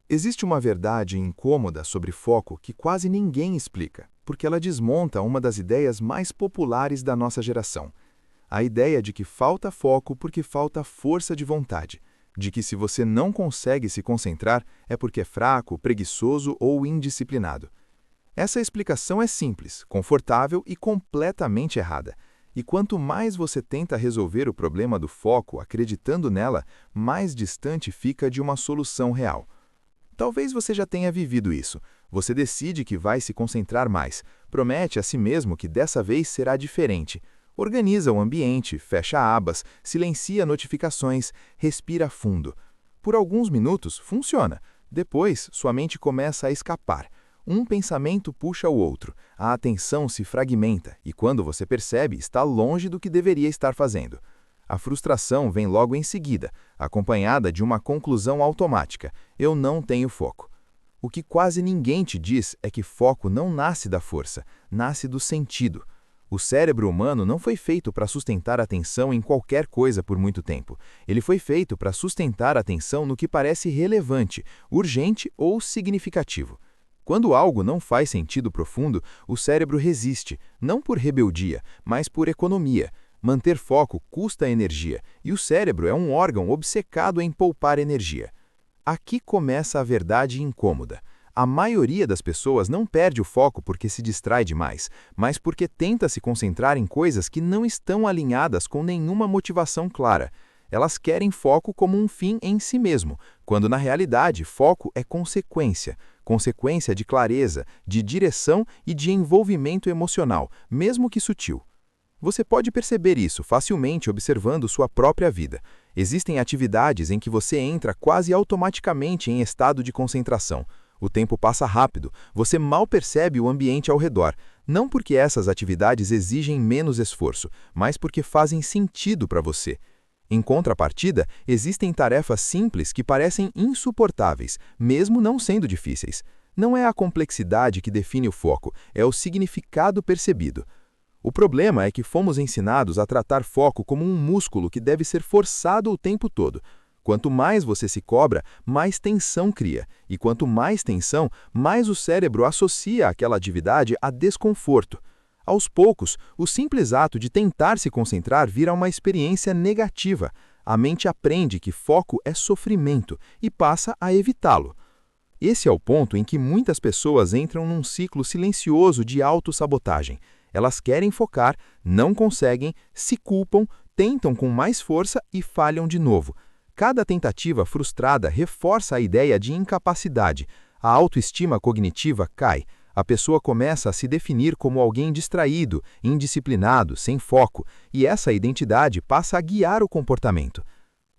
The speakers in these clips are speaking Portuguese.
Existe uma verdade incômoda sobre foco que quase ninguém explica, porque ela desmonta uma das ideias mais populares da nossa geração. A ideia de que falta foco porque falta força de vontade, de que se você não consegue se concentrar é porque é fraco, preguiçoso ou indisciplinado. Essa explicação é simples, confortável e completamente errada. E quanto mais você tenta resolver o problema do foco acreditando nela, mais distante fica de uma solução real. Talvez você já tenha vivido isso. Você decide que vai se concentrar mais, promete a si mesmo que dessa vez será diferente. Organiza o ambiente, fecha abas, silencia notificações, respira fundo. Por alguns minutos, funciona. Depois, sua mente começa a escapar. Um pensamento puxa o outro, a atenção se fragmenta e, quando você percebe, está longe do que deveria estar fazendo. A frustração vem logo em seguida, acompanhada de uma conclusão automática: eu não tenho foco. O que quase ninguém te diz é que foco não nasce da força, nasce do sentido. O cérebro humano não foi feito para sustentar a atenção em qualquer coisa por muito tempo. Ele foi feito para sustentar a atenção no que parece relevante, urgente ou significativo. Quando algo não faz sentido profundo, o cérebro resiste, não por rebeldia, mas por economia. Manter foco custa energia, e o cérebro é um órgão obcecado em poupar energia. Aqui começa a verdade incômoda. A maioria das pessoas não perde o foco porque se distrai demais, mas porque tenta se concentrar em coisas que não estão alinhadas com nenhuma motivação clara. Elas querem foco como um fim em si mesmo, quando na realidade foco é consequência. Consequência de clareza, de direção e de envolvimento emocional, mesmo que sutil. Você pode perceber isso facilmente observando sua própria vida. Existem atividades em que você entra quase automaticamente em estado de concentração. O tempo passa rápido, você mal percebe o ambiente ao redor, não porque essas atividades exigem menos esforço, mas porque fazem sentido para você. Em contrapartida, existem tarefas simples que parecem insuportáveis, mesmo não sendo difíceis. Não é a complexidade que define o foco, é o significado percebido. O problema é que fomos ensinados a tratar foco como um músculo que deve ser forçado o tempo todo. Quanto mais você se cobra, mais tensão cria, e quanto mais tensão, mais o cérebro associa aquela atividade a desconforto. Aos poucos, o simples ato de tentar se concentrar vira uma experiência negativa. A mente aprende que foco é sofrimento e passa a evitá-lo. Esse é o ponto em que muitas pessoas entram num ciclo silencioso de autossabotagem. Elas querem focar, não conseguem, se culpam, tentam com mais força e falham de novo. Cada tentativa frustrada reforça a ideia de incapacidade. A autoestima cognitiva cai. A pessoa começa a se definir como alguém distraído, indisciplinado, sem foco, e essa identidade passa a guiar o comportamento.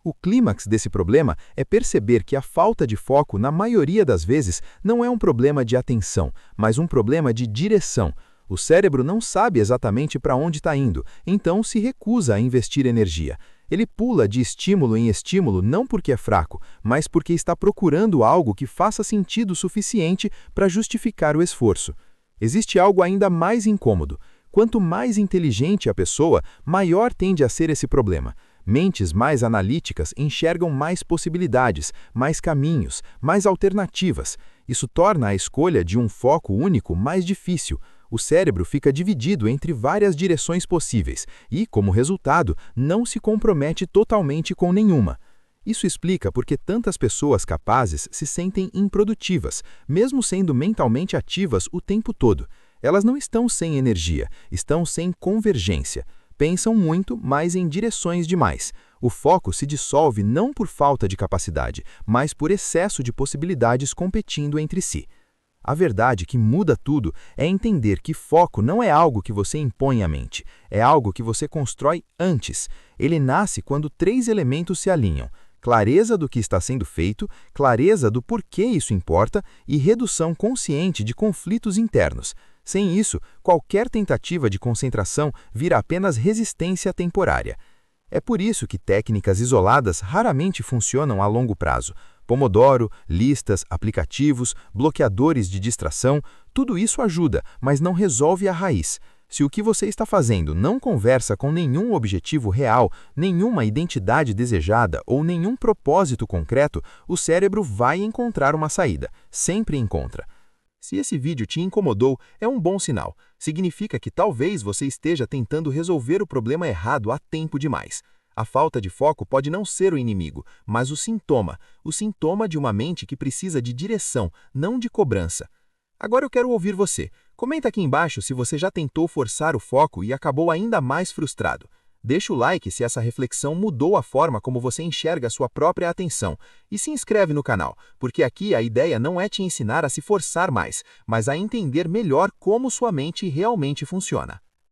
O clímax desse problema é perceber que a falta de foco, na maioria das vezes, não é um problema de atenção, mas um problema de direção. O cérebro não sabe exatamente para onde está indo, então se recusa a investir energia. Ele pula de estímulo em estímulo não porque é fraco, mas porque está procurando algo que faça sentido suficiente para justificar o esforço. Existe algo ainda mais incômodo. Quanto mais inteligente a pessoa, maior tende a ser esse problema. Mentes mais analíticas enxergam mais possibilidades, mais caminhos, mais alternativas. Isso torna a escolha de um foco único mais difícil. O cérebro fica dividido entre várias direções possíveis e, como resultado, não se compromete totalmente com nenhuma. Isso explica por que tantas pessoas capazes se sentem improdutivas, mesmo sendo mentalmente ativas o tempo todo. Elas não estão sem energia, estão sem convergência. Pensam muito, mas em direções demais. O foco se dissolve não por falta de capacidade, mas por excesso de possibilidades competindo entre si. A verdade que muda tudo é entender que foco não é algo que você impõe à mente, é algo que você constrói antes. Ele nasce quando 3 elementos se alinham: clareza do que está sendo feito, clareza do porquê isso importa e redução consciente de conflitos internos. Sem isso, qualquer tentativa de concentração vira apenas resistência temporária. É por isso que técnicas isoladas raramente funcionam a longo prazo. Pomodoro, listas, aplicativos, bloqueadores de distração, tudo isso ajuda, mas não resolve a raiz. Se o que você está fazendo não conversa com nenhum objetivo real, nenhuma identidade desejada ou nenhum propósito concreto, o cérebro vai encontrar uma saída, sempre encontra. Se esse vídeo te incomodou, é um bom sinal. Significa que talvez você esteja tentando resolver o problema errado há tempo demais. A falta de foco pode não ser o inimigo, mas o sintoma de uma mente que precisa de direção, não de cobrança. Agora eu quero ouvir você. Comenta aqui embaixo se você já tentou forçar o foco e acabou ainda mais frustrado. Deixa o like se essa reflexão mudou a forma como você enxerga a sua própria atenção. E se inscreve no canal, porque aqui a ideia não é te ensinar a se forçar mais, mas a entender melhor como sua mente realmente funciona.